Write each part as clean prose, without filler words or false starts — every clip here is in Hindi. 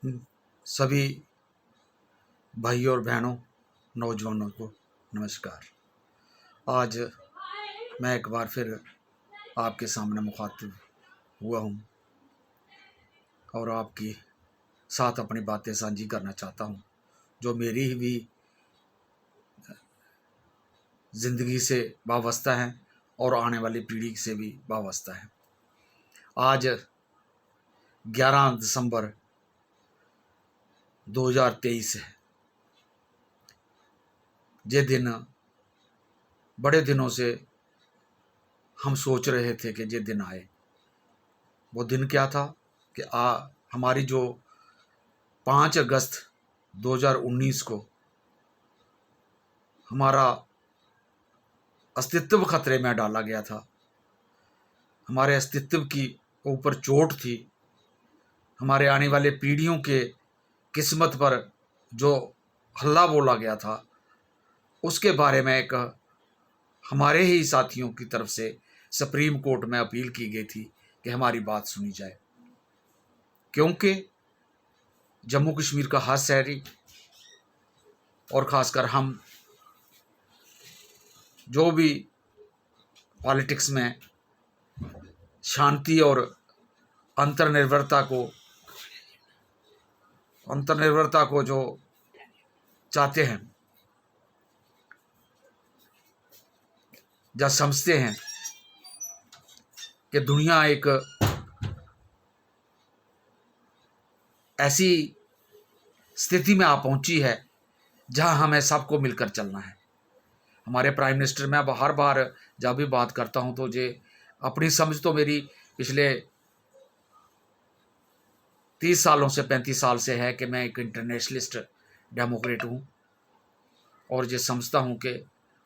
सभी भाइयों और बहनों, नौजवानों को नमस्कार। आज मैं एक बार फिर आपके सामने मुखातिब हुआ हूँ और आपकी साथ अपनी बातें साझी करना चाहता हूँ, जो मेरी ही भी ज़िंदगी से वाबस्ता है और आने वाली पीढ़ी से भी वाबस्ता है। आज 11 दिसंबर 2023 है। ये दिन बड़े दिनों से हम सोच रहे थे कि ये दिन आए। वो दिन क्या था कि हमारी जो 5 अगस्त 2019 को हमारा अस्तित्व खतरे में डाला गया था। हमारे अस्तित्व की ऊपर चोट थी। हमारे आने वाले पीढ़ियों के किस्मत पर जो हल्ला बोला गया था, उसके बारे में एक हमारे ही साथियों की तरफ से सुप्रीम कोर्ट में अपील की गई थी कि हमारी बात सुनी जाए, क्योंकि जम्मू कश्मीर का हर शहरी और ख़ासकर हम जो भी पॉलिटिक्स में शांति और अंतर्निर्भरता को जो चाहते हैं, जब समझते हैं कि दुनिया एक ऐसी स्थिति में आ पहुंची है जहां हमें सबको मिलकर चलना है। हमारे प्राइम मिनिस्टर, मैं हर बार जब भी बात करता हूं तो ये अपनी समझ तो मेरी पिछले 30 सालों से 35 साल से है कि मैं एक इंटरनेशनलिस्ट डेमोक्रेट हूं और ये समझता हूं कि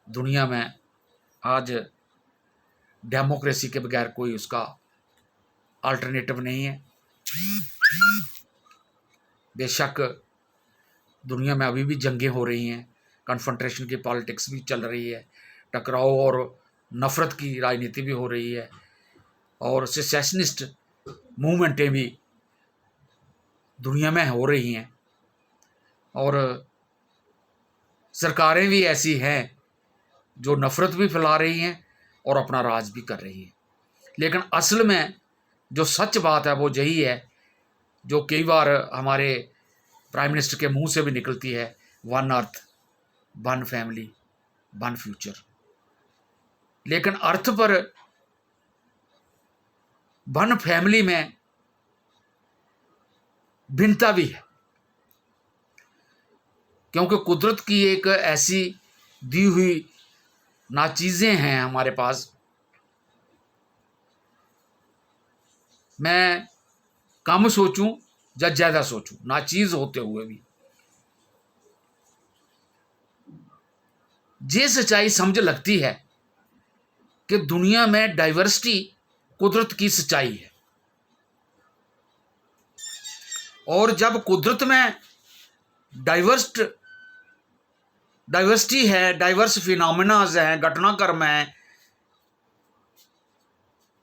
दुनिया में आज डेमोक्रेसी के बगैर कोई उसका अल्टरनेटिव नहीं है। बेशक दुनिया में अभी भी जंगें हो रही हैं, कन्फ्रंटेशन की पॉलिटिक्स भी चल रही है, टकराव और नफ़रत की राजनीति भी हो रही है और सेसेशनिस्ट मूवमेंटें भी दुनिया में हो रही हैं और सरकारें भी ऐसी हैं जो नफ़रत भी फैला रही हैं और अपना राज भी कर रही हैं। लेकिन असल में जो सच बात है वो यही है, जो कई बार हमारे प्राइम मिनिस्टर के मुंह से भी निकलती है, one earth, one family, one future. लेकिन अर्थ पर वन फैमिली में भिन्नता भी है, क्योंकि कुदरत की एक ऐसी दी हुई नाचीज़ें हैं हमारे पास। मैं कम सोचूं या ज़्यादा सोचूं, नाचीज़ होते हुए भी ये सच्चाई समझ लगती है कि दुनिया में डाइवर्सिटी कुदरत की सच्चाई है और जब कुदरत में डाइवर्सिटी है, डाइवर्स फिनोमेनाज हैं, घटनाक्रम हैं,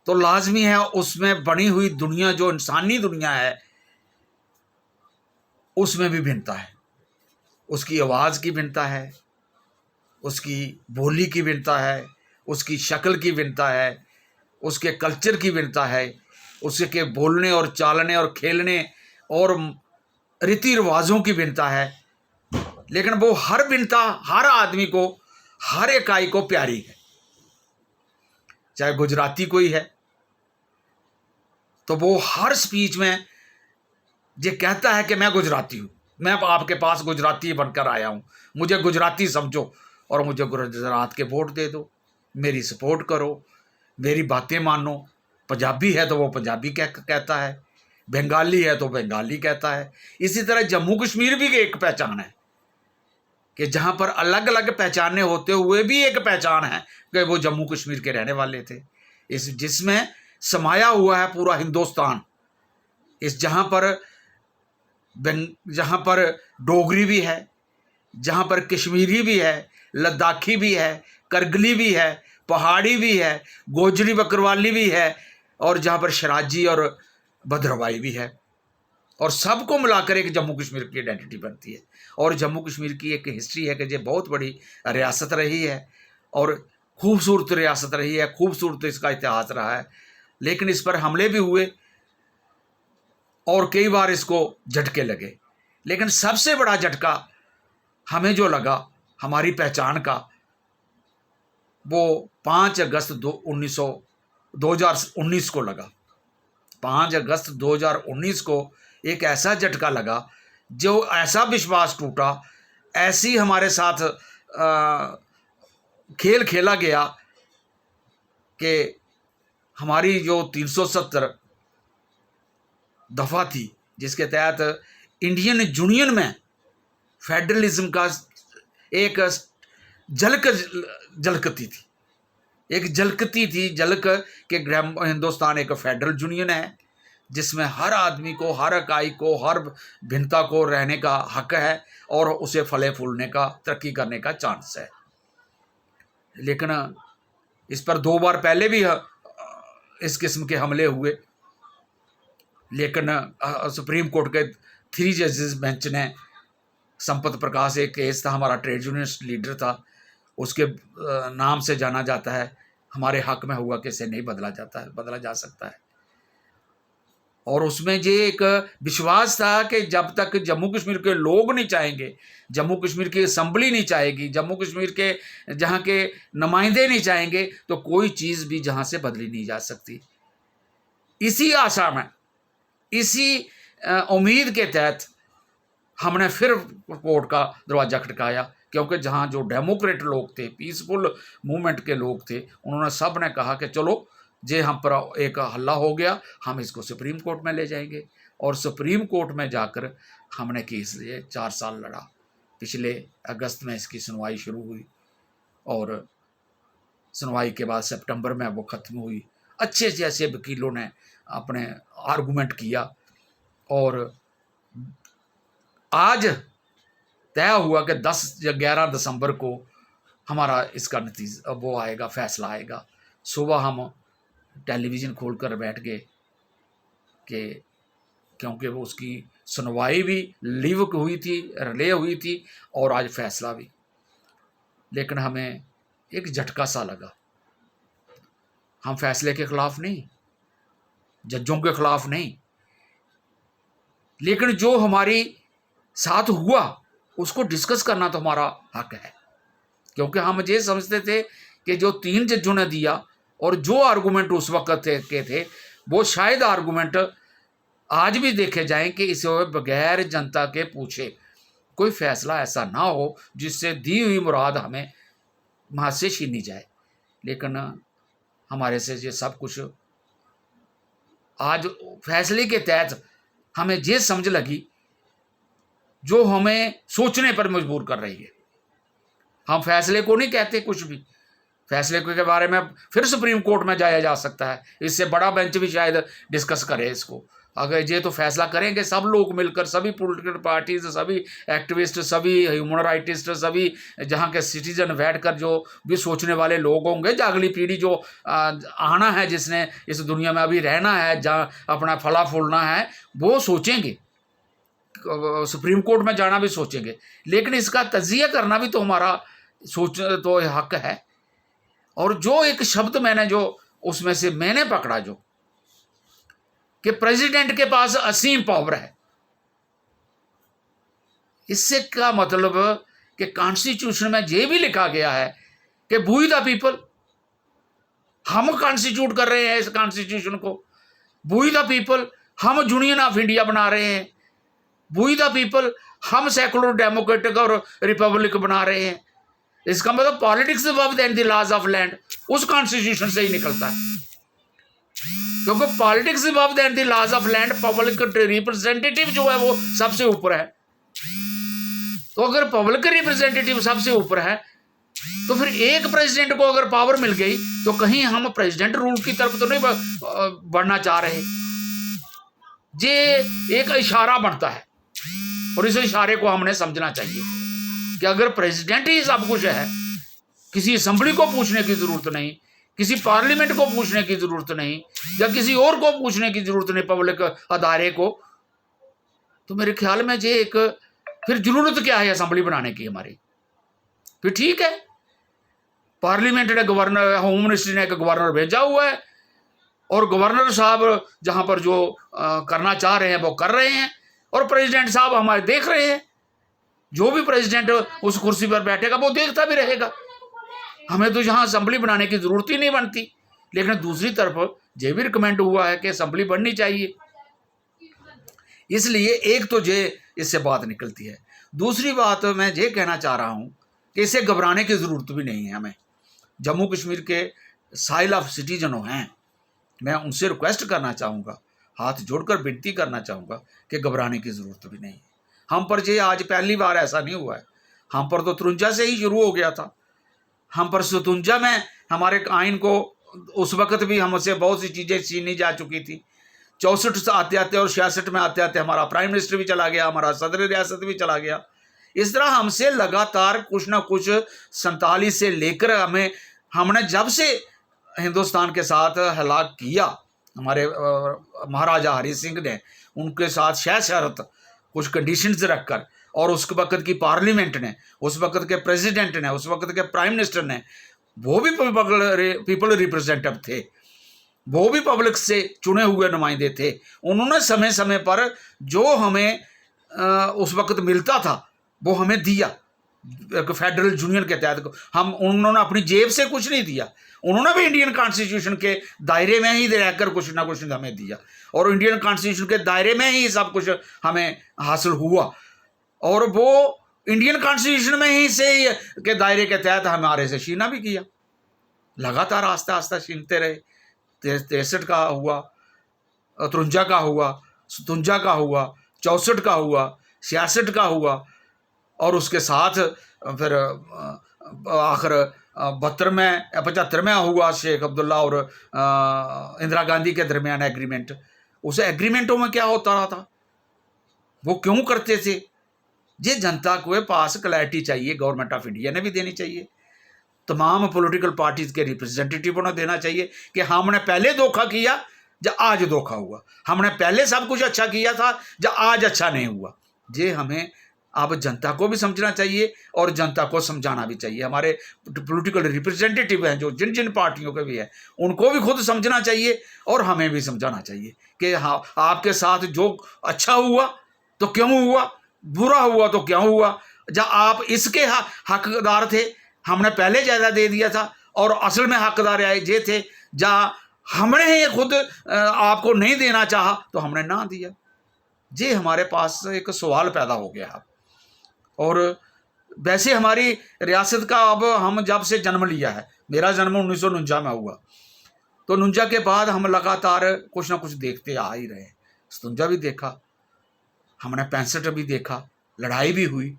तो लाजमी है उसमें बनी हुई दुनिया, जो इंसानी दुनिया है, उसमें भी भिन्नता है। उसकी आवाज़ की भिन्नता है, उसकी बोली की भिन्नता है, उसकी शक्ल की भिन्नता है, उसके कल्चर की भिन्नता है, उसके बोलने और चालने और खेलने और रीति रिवाजों की भिन्नता है। लेकिन वो हर भिन्नता हर आदमी को, हर इकाई को प्यारी है। चाहे गुजराती कोई है तो वो हर स्पीच में ये कहता है कि मैं गुजराती हूँ, मैं आपके पास गुजराती बनकर आया हूँ, मुझे गुजराती समझो और मुझे गुजरात के वोट दे दो, मेरी सपोर्ट करो, मेरी बातें मानो। पंजाबी है तो वो पंजाबी कहता है, बंगाली है तो बंगाली कहता है। इसी तरह जम्मू कश्मीर भी एक पहचान है कि जहाँ पर अलग अलग पहचानें होते हुए भी एक पहचान है कि वो जम्मू कश्मीर के रहने वाले थे। जिसमें समाया हुआ है पूरा हिंदुस्तान। जहाँ पर डोगरी भी है, जहाँ पर कश्मीरी भी है, लद्दाखी भी है, करगिली भी है, पहाड़ी भी है, गोजरी बकरवाली भी है और जहाँ पर शराजी और भद्रवाही भी है। और सबको मिलाकर एक जम्मू कश्मीर की आइडेंटिटी बनती है। और जम्मू कश्मीर की एक हिस्ट्री है कि ये बहुत बड़ी रियासत रही है और खूबसूरत रियासत रही है, खूबसूरत इसका इतिहास रहा है। लेकिन इस पर हमले भी हुए और कई बार इसको झटके लगे। लेकिन सबसे बड़ा झटका हमें जो लगा हमारी पहचान का, वो 5 अगस्त 2019 को लगा। 5 अगस्त 2019 को एक ऐसा झटका लगा, जो ऐसा विश्वास टूटा, ऐसी हमारे साथ खेल खेला गया कि हमारी जो 370 दफ़ा थी, जिसके तहत इंडियन यूनियन में फेडरलिज्म का एक झलक झलकती थी, एक झलकती थी झलक कि हिंदुस्तान एक फेडरल यूनियन है जिसमें हर आदमी को, हर इकाई को, हर भिन्नता को रहने का हक है और उसे फले फूलने का, तरक्की करने का चांस है। लेकिन इस पर 2 बार पहले भी इस किस्म के हमले हुए, लेकिन सुप्रीम कोर्ट के 3 जजेस बेंच ने, संपत प्रकाश एक केस था, हमारा ट्रेड यूनियनिस्ट लीडर था, उसके नाम से जाना जाता है, हमारे हक में हुआ कि इसे नहीं बदला जाता है, बदला जा सकता है। और उसमें ये एक विश्वास था कि जब तक जम्मू कश्मीर के लोग नहीं चाहेंगे, जम्मू कश्मीर की असम्बली नहीं चाहेगी, जम्मू कश्मीर के जहाँ के नुमाइंदे नहीं चाहेंगे, तो कोई चीज़ भी जहाँ से बदली नहीं जा सकती। इसी आशा में, इसी उम्मीद के तहत हमने फिर कोर्ट का दरवाज़ा खटकाया, क्योंकि जहाँ जो डेमोक्रेट लोग थे, पीसफुल मूवमेंट के लोग थे, उन्होंने सब ने कहा कि चलो जे हम पर एक हल्ला हो गया, हम इसको सुप्रीम कोर्ट में ले जाएंगे। और सुप्रीम कोर्ट में जाकर हमने केस लिए 4 साल लड़ा। पिछले अगस्त में इसकी सुनवाई शुरू हुई और सुनवाई के बाद सितंबर में वो ख़त्म हुई। अच्छे से ऐसे वकीलों ने अपने आर्गूमेंट किया और आज तय हुआ कि 10 या 11 दिसंबर को हमारा इसका नतीजा वो आएगा, फैसला आएगा। सुबह हम टेलीविज़न खोलकर बैठ गए कि क्योंकि वो उसकी सुनवाई भी लीव हुई थी, रिले हुई थी और आज फैसला भी। लेकिन हमें एक झटका सा लगा। हम फैसले के ख़िलाफ़ नहीं, जजों के ख़िलाफ़ नहीं, लेकिन जो हमारी साथ हुआ उसको डिस्कस करना तो हमारा हक है। क्योंकि हम ये समझते थे कि जो 3 जजों ने दिया और जो आर्गूमेंट उस वक्त के थे, वो शायद आर्गूमेंट आज भी देखे जाएं कि इसे बगैर जनता के पूछे कोई फैसला ऐसा ना हो जिससे दी हुई मुराद हमें वहाँ से छीनी जाए। लेकिन हमारे से ये सब कुछ आज फैसले के तहत हमें ये समझ लगी जो हमें सोचने पर मजबूर कर रही है। हम फैसले को नहीं कहते कुछ भी, फैसले के बारे में फिर सुप्रीम कोर्ट में जाया जा सकता है, इससे बड़ा बेंच भी शायद डिस्कस करे इसको। अगर ये तो फैसला करेंगे सब लोग मिलकर, सभी पॉलिटिकल पार्टीज, सभी एक्टिविस्ट, सभी ह्यूमन राइटिस्ट, सभी जहाँ के सिटीजन बैठकर जो भी सोचने वाले लोग होंगे, जो अगली पीढ़ी जो आना है, जिसने इस दुनिया में अभी रहना है, जहाँ अपना फला फूलना है, वो सोचेंगे, सुप्रीम कोर्ट में जाना भी सोचेंगे। लेकिन इसका तजिया करना भी तो हमारा सोच तो हक है। और जो एक शब्द मैंने जो उसमें से मैंने पकड़ा, जो कि प्रेसिडेंट के पास असीम पावर है, इससे क्या मतलब कि कॉन्स्टिट्यूशन में ये भी लिखा गया है कि वी द पीपल, हम कॉन्स्टिट्यूट कर रहे हैं इस कॉन्स्टिट्यूशन को, वी द पीपल, हम यूनियन ऑफ इंडिया बना रहे हैं, वी द पीपल, हम सेकुलर डेमोक्रेटिक और रिपब्लिक बना रहे हैं। इसका मतलब politics above than the laws of land उस कॉन्स्टिट्यूशन से ही निकलता है, क्योंकि politics above than the laws of land, public representative जो है वो सबसे ऊपर है। तो अगर पब्लिक रिप्रेजेंटेटिव सबसे ऊपर है, तो फिर एक प्रेसिडेंट को अगर पावर मिल गई तो कहीं हम प्रेसिडेंट रूल की तरफ तो नहीं बढ़ना चाह रहे। ये एक इशारा बनता है और इस इशारे को हमने समझना चाहिए कि अगर प्रेसिडेंट ही सब कुछ है, किसी असेंबली को पूछने की जरूरत नहीं, किसी पार्लियामेंट को पूछने की जरूरत नहीं, या किसी और को पूछने की जरूरत नहीं, पब्लिक अदारे को, तो मेरे ख्याल में ये एक फिर जरूरत क्या है असम्बली बनाने की हमारी? फिर ठीक है, पार्लियामेंट ने गवर्नर, होम मिनिस्ट्री ने एक गवर्नर भेजा हुआ है और गवर्नर साहब जहां पर जो करना चाह रहे हैं वो कर रहे हैं, और प्रेसिडेंट साहब हमारे देख रहे हैं। जो भी प्रेसिडेंट उस कुर्सी पर बैठेगा वो देखता भी रहेगा। हमें तो यहाँ असम्बली बनाने की जरूरत ही नहीं बनती। लेकिन दूसरी तरफ ये भी रिकमेंड हुआ है कि असम्बली बननी चाहिए। इसलिए एक तो ये इससे बात निकलती है। दूसरी बात मैं ये कहना चाह रहा हूँ कि इसे घबराने की ज़रूरत भी नहीं है। हमें जम्मू कश्मीर के साइल ऑफ सिटीजनों हैं, मैं उनसे रिक्वेस्ट करना चाहूँगा, हाथ जोड़कर विनती करना चाहूँगा कि घबराने की ज़रूरत भी नहीं है। हम पर ये आज पहली बार ऐसा नहीं हुआ है। हम पर तो 53 से ही शुरू हो गया था। हम पर 57 में हमारे आइन को उस वक़्त भी हमसे बहुत सी चीज़ें छीनी जा चुकी थी। 64 से आते आते और 66 में आते आते हमारा प्राइम मिनिस्टर भी चला गया, हमारा सदर रियासत भी चला गया। इस तरह हमसे लगातार कुछ ना कुछ 47 से लेकर हमने जब से हिंदुस्तान के साथ हलाक किया, हमारे महाराजा हरि सिंह ने उनके साथ शर्त कुछ कंडीशंस रखकर, और उस वक़्त की पार्लियामेंट ने, उस वक़्त के प्रेसिडेंट ने, उस वक़्त के प्राइम मिनिस्टर ने, वो भी पीपल रिप्रेजेंटेटिव थे, वो भी पब्लिक से चुने हुए नुमाइंदे थे। उन्होंने समय समय पर जो हमें उस वक़्त मिलता था वो हमें दिया। फेडरल यूनियन के तहत उन्होंने अपनी जेब से कुछ नहीं दिया, उन्होंने भी इंडियन कॉन्स्टिट्यूशन के दायरे में ही रहकर कुछ ना कुछ हमें दिया, और इंडियन कॉन्स्टिट्यूशन के दायरे में ही सब कुछ हमें हासिल हुआ। और वो इंडियन कॉन्स्टिट्यूशन में ही से के दायरे के तहत हमारे से छीना भी किया। लगातार आस्ता आस्ता छीनते रहे। 63 का हुआ, 53 का हुआ, 57 का हुआ, 64 का हुआ, 66 का हुआ, और उसके साथ फिर आखिर 72 में 75 में हुआ शेख अब्दुल्ला और इंदिरा गांधी के दरमियान एग्रीमेंट। उस एग्रीमेंटों में क्या होता रहा था, वो क्यों करते थे? ये जनता के पास क्लैरिटी चाहिए, गवर्नमेंट ऑफ इंडिया ने भी देनी चाहिए, तमाम पॉलिटिकल पार्टीज के रिप्रेजेंटेटिवों ने देना चाहिए कि हमने पहले धोखा किया या आज धोखा हुआ, हमने पहले सब कुछ अच्छा किया था या आज अच्छा नहीं हुआ। ये हमें अब जनता को भी समझना चाहिए और जनता को समझाना भी चाहिए। हमारे पॉलिटिकल रिप्रेजेंटेटिव हैं जो जिन जिन पार्टियों के भी हैं, उनको भी खुद समझना चाहिए और हमें भी समझाना चाहिए कि हाँ, आपके साथ जो अच्छा हुआ तो क्यों हुआ, बुरा हुआ तो क्यों हुआ, या आप इसके हकदार थे, हमने पहले ज़्यादा दे दिया था और असल में हकदार ये थे, या हमने ही खुद आपको नहीं देना चाहा तो हमने ना दिया। ये हमारे पास एक सवाल पैदा हो गया। और वैसे हमारी रियासत का अब हम जब से जन्म लिया है, मेरा जन्म 1949 में हुआ, तो 49 के बाद हम लगातार कुछ ना कुछ देखते आ ही रहे हैं। 57 भी देखा हमने, 65 भी देखा, लड़ाई भी हुई,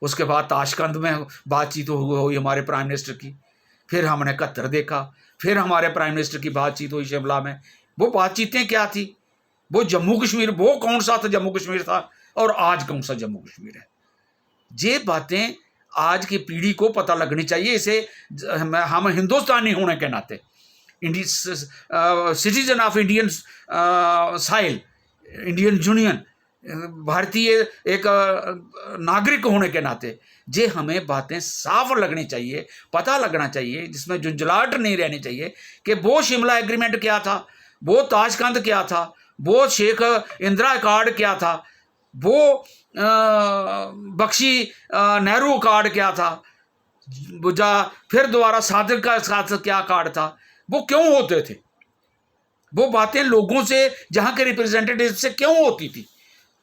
उसके बाद ताशकंद में बातचीत हुई हमारे प्राइम मिनिस्टर की, फिर हमने 71 देखा, फिर हमारे प्राइम मिनिस्टर की बातचीत हुई शिमला में। वो बातचीतें क्या थी, वो जम्मू कश्मीर, वो कौन सा था जम्मू कश्मीर था और आज कौन सा जम्मू कश्मीर है, ये बातें आज की पीढ़ी को पता लगनी चाहिए। इसे हम हिंदुस्तानी होने के नाते, citizen of Indian soil, Indian union, भारतीय एक नागरिक होने के नाते ये हमें बातें साफ लगनी चाहिए, पता लगना चाहिए, जिसमें झुंझलाहट नहीं रहनी चाहिए कि वो शिमला एग्रीमेंट क्या था, वो ताशकंद क्या था, वो शेख इंदिरा कार्ड क्या था, वो बख्शी नेहरू कार्ड क्या था, फिर दोबारा सादिक का साथ क्या कार्ड था, वो क्यों होते थे? वो बातें लोगों से, जहाँ के रिप्रेजेंटेटिव से क्यों होती थी?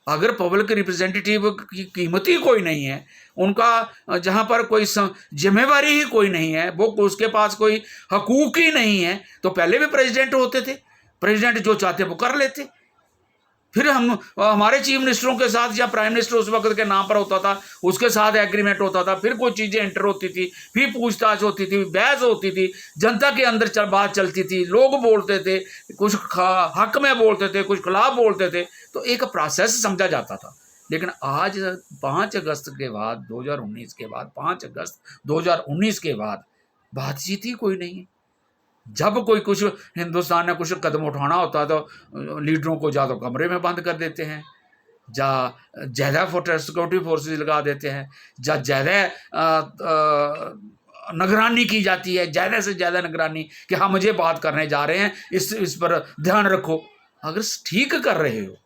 अगर पब्लिक रिप्रेजेंटेटिव की कीमत ही कोई नहीं है, उनका जहाँ पर कोई जिम्मेवारी ही कोई नहीं है, वो उसके पास कोई हकूक ही नहीं है, तो पहले भी प्रेसिडेंट होते थे, प्रेसिडेंट जो चाहते वो कर लेते। फिर हमारे चीफ मिनिस्टरों के साथ या प्राइम मिनिस्टर उस वक्त के नाम पर होता था, उसके साथ एग्रीमेंट होता था, फिर कोई चीज़ें एंटर होती थी, फिर पूछताछ होती थी, बहस होती थी, जनता के अंदर बात चलती थी, लोग बोलते थे, कुछ हक में बोलते थे, कुछ खिलाफ बोलते थे, तो एक प्रोसेस समझा जाता था। लेकिन आज 5 अगस्त के बाद 2019 के बाद 5 अगस्त 2019 के बाद बातचीत ही कोई नहीं है। जब कोई कुछ हिंदुस्तान ने कुछ कदम उठाना होता तो लीडरों को या तो कमरे में बंद कर देते हैं, जा ज़्यादा सिक्योरिटी फोर्सेस लगा देते हैं, जा ज़्यादा निगरानी की जाती है, ज़्यादा से ज़्यादा निगरानी कि हाँ मुझे बात करने जा रहे हैं, इस पर ध्यान रखो। अगर ठीक कर रहे हो,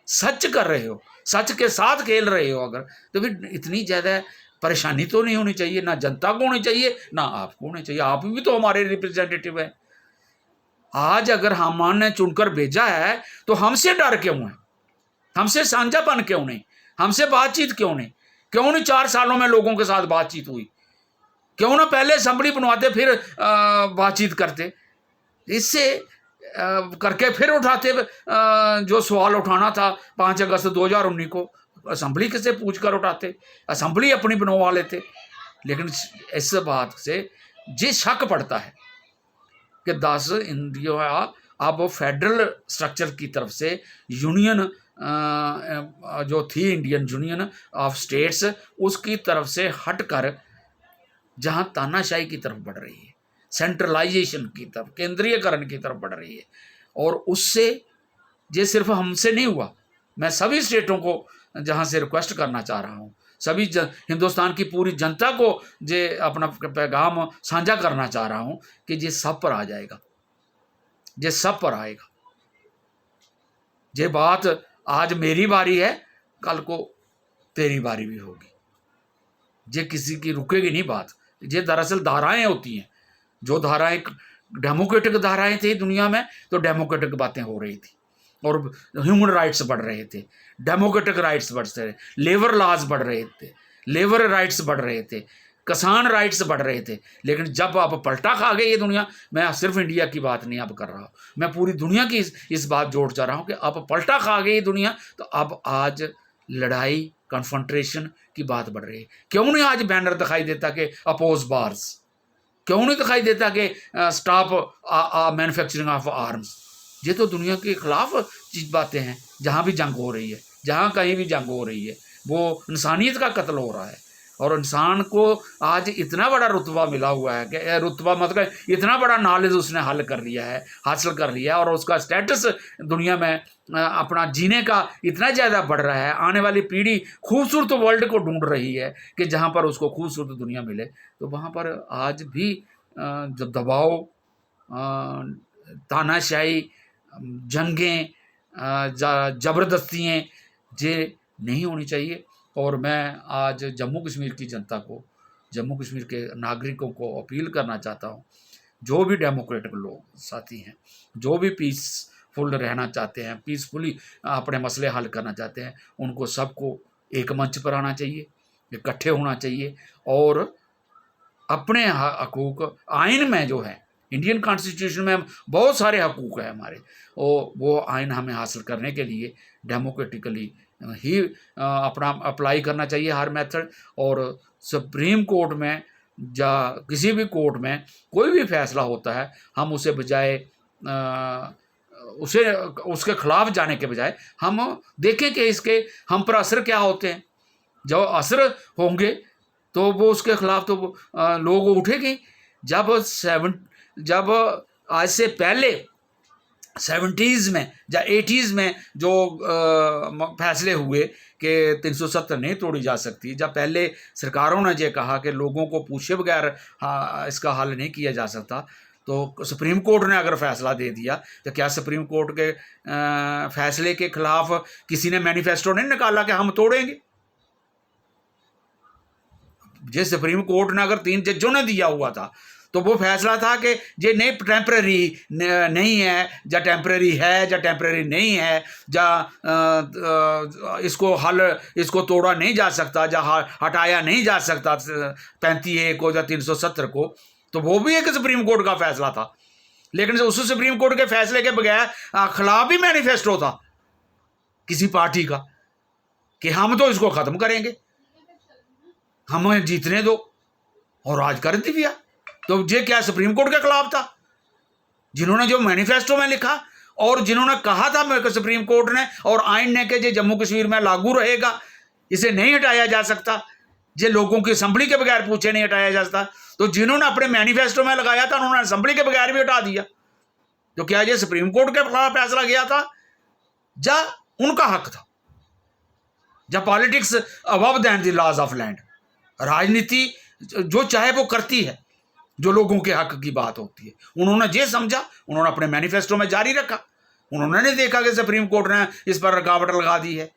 सच कर रहे हो, सच के साथ खेल रहे हो अगर, तो फिर इतनी ज़्यादा परेशानी तो नहीं होनी चाहिए, ना जनता को होनी चाहिए ना आपको होनी चाहिए। आप भी तो हमारे रिप्रेजेंटेटिव हैं। आज अगर हमने चुनकर भेजा है तो हमसे डर क्यों है, हमसे साझापन क्यों नहीं, हमसे बातचीत क्यों नहीं? क्यों नहीं 4 सालों में लोगों के साथ बातचीत हुई? क्यों ना पहले असेंबली बनवाते फिर बातचीत करते? इससे करके फिर उठाते जो सवाल उठाना था 5 अगस्त 2019 को, असेंबली से पूछ कर उठाते, असेंबली अपनी बनवा लेते। लेकिन इस बात से ये शक पड़ता है कि 10 इंडिया अब फेडरल स्ट्रक्चर की तरफ से यूनियन जो थी इंडियन यूनियन ऑफ स्टेट्स, उसकी तरफ से हटकर जहां तानाशाही की तरफ बढ़ रही है, सेंट्रलाइजेशन की तरफ, केंद्रीयकरण की तरफ बढ़ रही है। और उससे ये सिर्फ हमसे नहीं हुआ, मैं सभी स्टेटों को जहां से रिक्वेस्ट करना चाह रहा हूँ, सभी हिंदुस्तान की पूरी जनता को जे अपना पैगाम साझा करना चाह रहा हूँ कि ये सब पर आ जाएगा, ये सब पर आएगा। ये बात आज मेरी बारी है, कल को तेरी बारी भी होगी। ये किसी की रुकेगी नहीं बात। ये दरअसल धाराएं होती हैं, जो धाराएं डेमोक्रेटिक धाराएं थी दुनिया में, तो डेमोक्रेटिक बातें हो रही थी और ह्यूमन राइट्स बढ़ रहे थे, डेमोक्रेटिक राइट्स बढ़ रहे, लेबर लॉज बढ़ रहे थे, लेबर राइट्स बढ़ रहे थे, किसान राइट्स बढ़ रहे थे। लेकिन जब आप पलटा खा गए ये दुनिया, मैं सिर्फ इंडिया की बात नहीं अब कर रहा हूँ, मैं पूरी दुनिया की इस बात जोड़ चाह रहा हूँ कि अब पलटा खा गई ये दुनिया, तो अब आज लड़ाई कन्फ्रंट्रेशन की बात बढ़ रही है। क्यों नहीं आज बैनर दिखाई देता कि अपोज बार्स, क्यों नहीं दिखाई देता कि स्टॉप मैन्युफैक्चरिंग ऑफ आर्म्स? ये तो दुनिया के खिलाफ चीज बातें हैं। जहाँ भी जंग हो रही है, जहाँ कहीं भी जंग हो रही है, वो इंसानियत का कत्ल हो रहा है। और इंसान को आज इतना बड़ा रुतबा मिला हुआ है कि रुतबा मतलब इतना बड़ा नॉलेज उसने हल कर लिया है, हासिल कर लिया है, और उसका स्टेटस दुनिया में अपना जीने का इतना ज़्यादा बढ़ रहा है। आने वाली पीढ़ी खूबसूरत वर्ल्ड को ढूंढ रही है कि जहाँ पर उसको खूबसूरत दुनिया मिले, तो वहाँ पर आज भी जो दबाव, तानाशाही, जंगें, ज़बरदस्तियाँ ये नहीं होनी चाहिए। और मैं आज जम्मू कश्मीर की जनता को, जम्मू कश्मीर के नागरिकों को अपील करना चाहता हूँ, जो भी डेमोक्रेटिक लोग साथी हैं, जो भी पीसफुल रहना चाहते हैं, पीसफुली अपने मसले हल करना चाहते हैं, उनको सबको एक मंच पर आना चाहिए, इकट्ठे होना चाहिए और अपने हकूक़ आइन में जो है, इंडियन कॉन्स्टिट्यूशन में बहुत सारे हकूक़ हैं हमारे, वो आइन हमें हासिल करने के लिए डेमोक्रेटिकली ही अपना अप्लाई करना चाहिए हर मेथड। और सुप्रीम कोर्ट में या किसी भी कोर्ट में कोई भी फैसला होता है, हम उसे बजाय उसे उसके खिलाफ जाने के बजाय हम देखें कि इसके हम पर असर क्या होते हैं। जो असर होंगे तो वो उसके खिलाफ तो लोग उठेंगे। जब आज से पहले 70s में या 80s में जो फैसले हुए कि 370 नहीं तोड़ी जा सकती, जब पहले सरकारों ने ये कहा कि लोगों को पूछे बगैर इसका हल नहीं किया जा सकता, तो सुप्रीम कोर्ट ने अगर फैसला दे दिया, तो क्या सुप्रीम कोर्ट के फैसले के खिलाफ किसी ने मैनिफेस्टो नहीं निकाला कि हम तोड़ेंगे? जिस सुप्रीम कोर्ट ने अगर 3 जजों ने दिया हुआ था, तो वो फैसला था कि ये नहीं टेम्परेरी नहीं है, या टेम्परेरी है या टेम्परेरी नहीं है, या इसको तोड़ा नहीं जा सकता, या हटाया नहीं जा सकता 35A को या 370 को। तो वो भी एक सुप्रीम कोर्ट का फैसला था। लेकिन उस सुप्रीम कोर्ट के फैसले के बगैर खिलाफ भी मैनिफेस्टो था किसी पार्टी का कि हम तो इसको ख़त्म करेंगे, हमें जीतने दो, और आज कर दिया। तो ये क्या सुप्रीम कोर्ट के खिलाफ था? जिन्होंने जो मैनिफेस्टो में लिखा और जिन्होंने कहा था सुप्रीम कोर्ट ने और आइन ने कि ये जम्मू कश्मीर में लागू रहेगा, इसे नहीं हटाया जा सकता, ये लोगों की असेंबली के बगैर पूछे नहीं हटाया जा सकता, तो जिन्होंने अपने मैनिफेस्टो में लगाया था उन्होंने असेंबली के बगैर भी हटा दिया। तो क्या ये सुप्रीम कोर्ट के खिलाफ फैसला गया था या उनका हक था? जब politics above than the laws of land, राजनीति जो चाहे वो करती है, जो लोगों के हक की बात होती है। उन्होंने जे समझा, उन्होंने अपने मैनिफेस्टो में जारी रखा। उन्होंने नहीं देखा कि सुप्रीम कोर्ट ने इस पर रुकावट लगा दी है,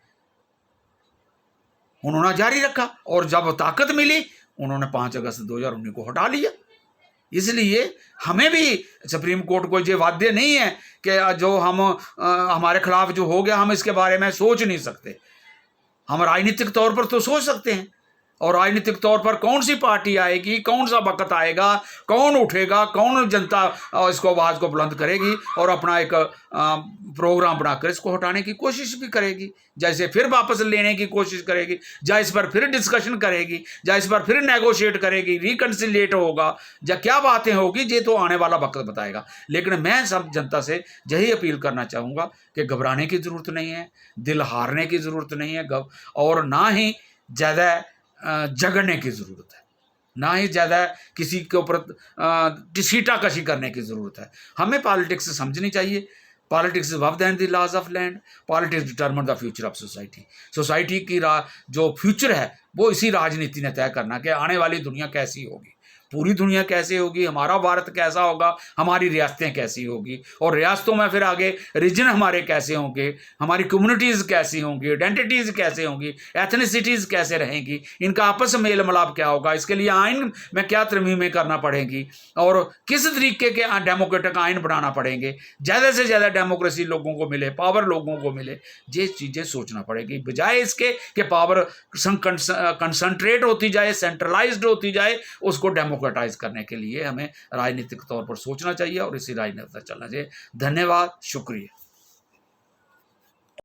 उन्होंने जारी रखा। और जब ताकत मिली, उन्होंने 5 अगस्त 2019 को हटा लिया। इसलिए हमें भी सुप्रीम कोर्ट को ये वाद्य नहीं है कि जो हम हमारे खिलाफ जो हो गया, हम इसके बारे में सोच नहीं सकते। हम राजनीतिक तौर पर तो सोच सकते हैं, और राजनीतिक तौर पर कौन सी पार्टी आएगी, कौन सा वक्त आएगा, कौन उठेगा, कौन जनता इसको आवाज़ को बुलंद करेगी और अपना एक प्रोग्राम बनाकर इसको हटाने की कोशिश भी करेगी, जैसे फिर वापस लेने की कोशिश करेगी, या इस पर फिर डिस्कशन करेगी, या इस पर फिर नेगोशिएट करेगी, रिकन्सिलिएट होगा, या क्या बातें होगी, ये तो आने वाला वक्त बताएगा। लेकिन मैं सब जनता से यही अपील करना चाहूँगा कि घबराने की ज़रूरत नहीं है, दिल हारने की ज़रूरत नहीं है, और ना ही ज़्यादा जगने की ज़रूरत है, ना ही ज़्यादा किसी के ऊपर सीटाकशी करने की ज़रूरत है। हमें पॉलिटिक्स समझनी चाहिए। Politics above than the laws of land, politics determine the future of society. Society की जो फ्यूचर है वो इसी राजनीति ने तय करना कि आने वाली दुनिया कैसी होगी, पूरी दुनिया कैसे होगी, हमारा भारत कैसा होगा, हमारी रियासतें कैसी होगी, और रियासतों में फिर आगे रीजन हमारे कैसे होंगे, हमारी कम्युनिटीज़ कैसी होंगी, आइडेंटिटीज़ कैसे होंगी, एथनिसिटीज़ कैसे रहेंगी, इनका आपस में मेल मिलाप क्या होगा, इसके लिए आइन में क्या तरमीमें करना पड़ेंगी, और किस तरीके के डेमोक्रेटिक आइन बनाना पड़ेंगे, ज़्यादा से ज़्यादा डेमोक्रेसी लोगों को मिले, पावर लोगों को मिले, ये चीज़ें सोचना पड़ेगी, बजाय इसके कि पावर कंसंट्रेट होती जाए, सेंट्रलाइज्ड होती जाए। उसको डेमोक्रेटाइज करने के लिए हमें राजनीतिक तौर पर सोचना चाहिए और इसी राजनीति पर चलना चाहिए। धन्यवाद, शुक्रिया।